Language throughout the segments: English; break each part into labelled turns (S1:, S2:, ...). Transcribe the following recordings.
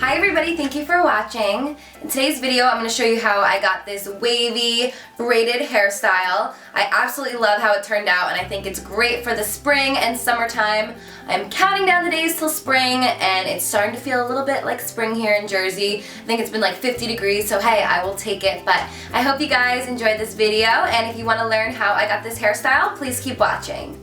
S1: Hi everybody, thank you for watching. In today's video, I'm going to show you how I got this wavy braided hairstyle. I absolutely love how it turned out and I think it's great for the spring and summertime. I'm counting down the days till spring and it's starting to feel a little bit like spring here in Jersey. I think it's been like 50 degrees, so hey, I will take it. But I hope you guys enjoyed this video, and if you want to learn how I got this hairstyle, please keep watching.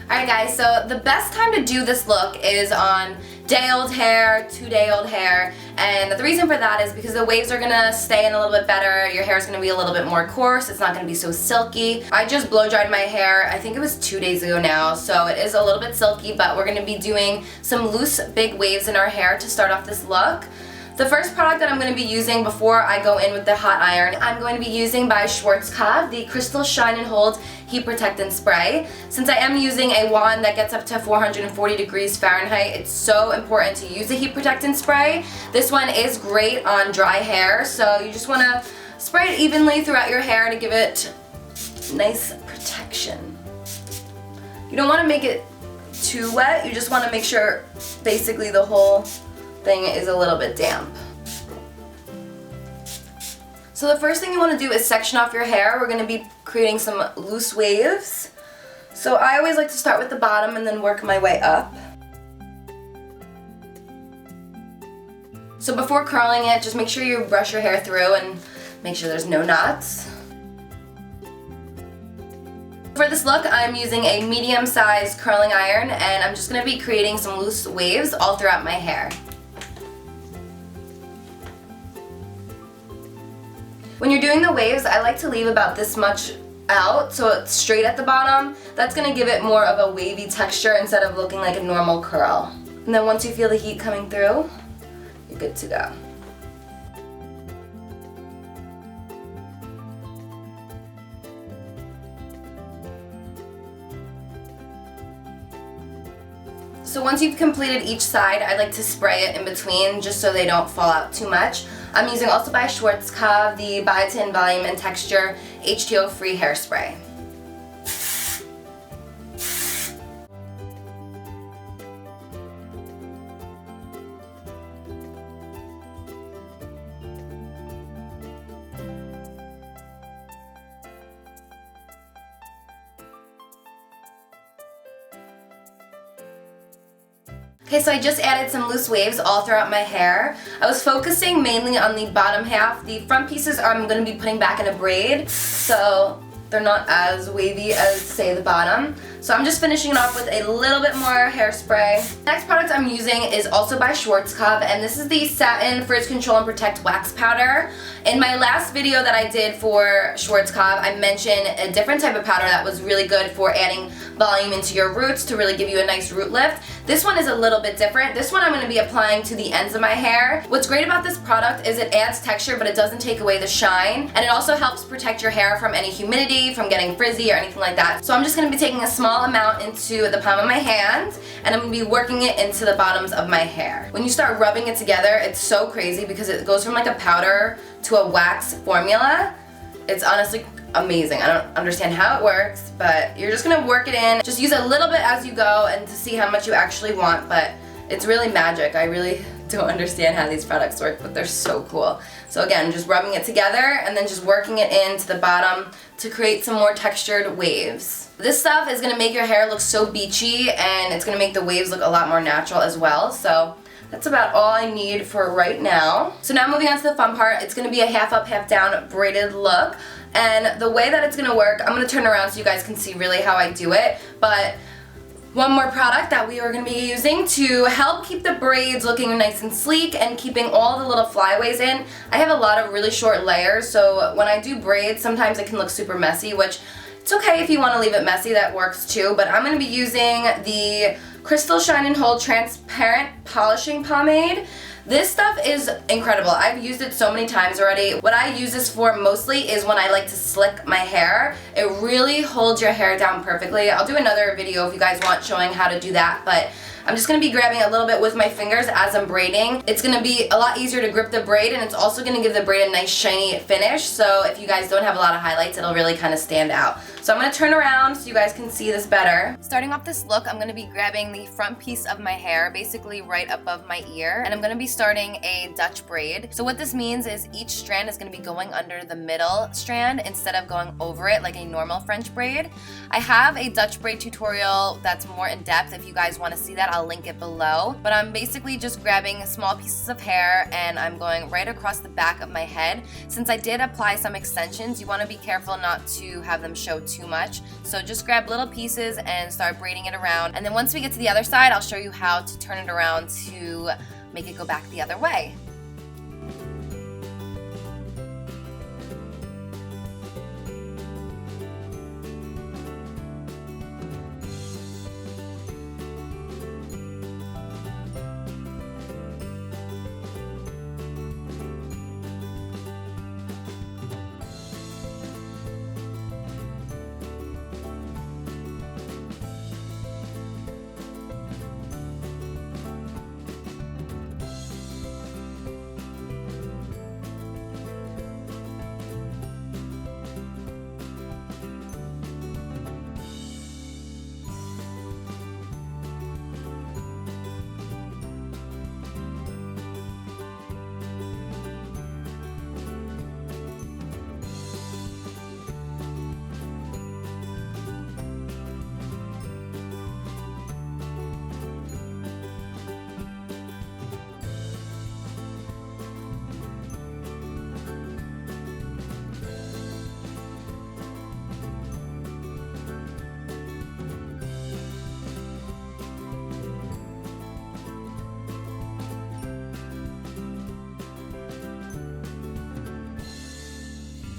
S1: Alright guys, so the best time to do this look is on day-old hair, 2-day-old hair, and the reason for that is because the waves are going to stay in a little bit better, your hair is going to be a little bit more coarse, it's not going to be so silky. I just blow dried my hair, I think it was 2 days ago now, so it is a little bit silky, but we're going to be doing some loose big waves in our hair to start off this look. The first product that I'm going to be using before I go in with the hot iron, I'm going to be using by Schwarzkopf, the Crystal Shine and Hold Heat Protectant Spray. Since I am using a wand that gets up to 440 degrees Fahrenheit, it's so important to use a heat protectant spray. This one is great on dry hair, so you just want to spray it evenly throughout your hair to give it nice protection. You don't want to make it too wet, you just want to make sure basically the whole thing is a little bit damp. So the first thing you want to do is section off your hair. We're going to be creating some loose waves. So I always like to start with the bottom and then work my way up. So before curling it, just make sure you brush your hair through and make sure there's no knots. For this look, I'm using a medium-sized curling iron and I'm just going to be creating some loose waves all throughout my hair. When you're doing the waves, I like to leave about this much out so it's straight at the bottom. That's going to give it more of a wavy texture instead of looking like a normal curl. And then once you feel the heat coming through, you're good to go. So once you've completed each side, I like to spray it in between just so they don't fall out too much. I'm using also by Schwarzkopf the Bybel Volume and Texture HTO Free Hairspray. Okay, so I just added some loose waves all throughout my hair. I was focusing mainly on the bottom half. The front pieces I'm going to be putting back in a braid, so they're not as wavy as, say, the bottom. So I'm just finishing it off with a little bit more hairspray. Next product I'm using is also by Schwarzkopf, and this is the Satin Frizz Control and Protect Wax Powder. In my last video that I did for Schwarzkopf, I mentioned a different type of powder that was really good for adding volume into your roots to really give you a nice root lift. This one is a little bit different. This one I'm going to be applying to the ends of my hair. What's great about this product is it adds texture, but it doesn't take away the shine, and it also helps protect your hair from any humidity, from getting frizzy or anything like that. So I'm just going to be taking a small amount into the palm of my hand, and I'm going to be working it into the bottoms of my hair. When you start rubbing it together, it's so crazy because it goes from like a powder to a wax formula. It's honestly amazing. I don't understand how it works, but you're just gonna work it in. Just use a little bit as you go and to see how much you actually want, but it's really magic. I really don't understand how these products work, but they're so cool. So again, just rubbing it together and then just working it into the bottom to create some more textured waves. This stuff is gonna make your hair look so beachy, and it's gonna make the waves look a lot more natural as well. So that's about all I need for right now. So now moving on to the fun part, it's going to be a half up, half down braided look. And the way that it's going to work, I'm going to turn around so you guys can see really how I do it. But one more product that we are going to be using to help keep the braids looking nice and sleek and keeping all the little flyaways in. I have a lot of really short layers, so when I do braids, sometimes it can look super messy, which it's okay if you want to leave it messy, that works too. But I'm going to be using the Crystal Shine and Hold Transparent Polishing Pomade. This stuff is incredible. I've used it so many times already. What I use this for mostly is when I like to slick my hair. It really holds your hair down perfectly. I'll do another video if you guys want showing how to do that, but I'm just going to be grabbing a little bit with my fingers as I'm braiding. It's going to be a lot easier to grip the braid, and it's also going to give the braid a nice shiny finish, so if you guys don't have a lot of highlights, it'll really kind of stand out. So I'm going to turn around so you guys can see this better. Starting off this look, I'm going to be grabbing the front piece of my hair, basically right above my ear, and I'm going to be starting a Dutch braid. So what this means is each strand is going to be going under the middle strand instead of going over it like a normal French braid. I have a Dutch braid tutorial that's more in depth. If you guys want to see that, I'll link it below. But I'm basically just grabbing small pieces of hair and I'm going right across the back of my head. Since I did apply some extensions, you want to be careful not to have them show too much. So just grab little pieces and start braiding it around. And then once we get to the other side, I'll show you how to turn it around to make it go back the other way.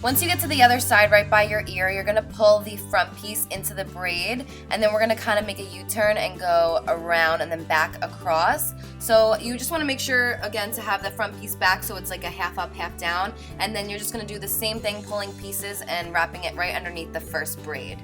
S1: Once you get to the other side right by your ear, you're going to pull the front piece into the braid, and then we're going to kind of make a U-turn and go around and then back across. So you just want to make sure, again, to have the front piece back so it's like a half up, half down, and then you're just going to do the same thing, pulling pieces and wrapping it right underneath the first braid.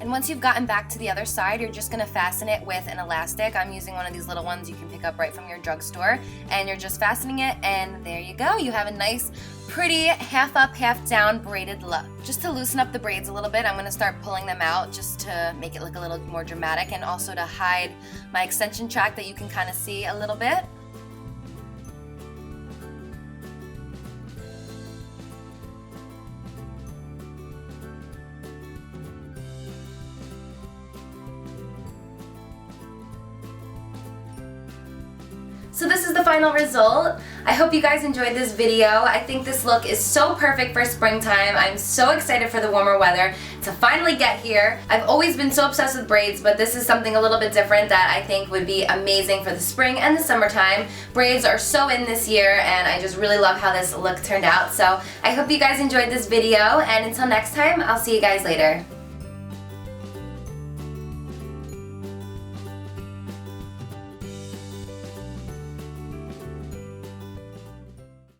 S1: And once you've gotten back to the other side, you're just going to fasten it with an elastic. I'm using one of these little ones you can pick up right from your drugstore. And you're just fastening it, and there you go. You have a nice, pretty, half up, half down braided look. Just to loosen up the braids a little bit, I'm going to start pulling them out just to make it look a little more dramatic and also to hide my extension track that you can kind of see a little bit. So this is the final result. I hope you guys enjoyed this video. I think this look is so perfect for springtime. I'm so excited for the warmer weather to finally get here. I've always been so obsessed with braids, but this is something a little bit different that I think would be amazing for the spring and the summertime. Braids are so in this year, and I just really love how this look turned out. So I hope you guys enjoyed this video, and until next time, I'll see you guys later.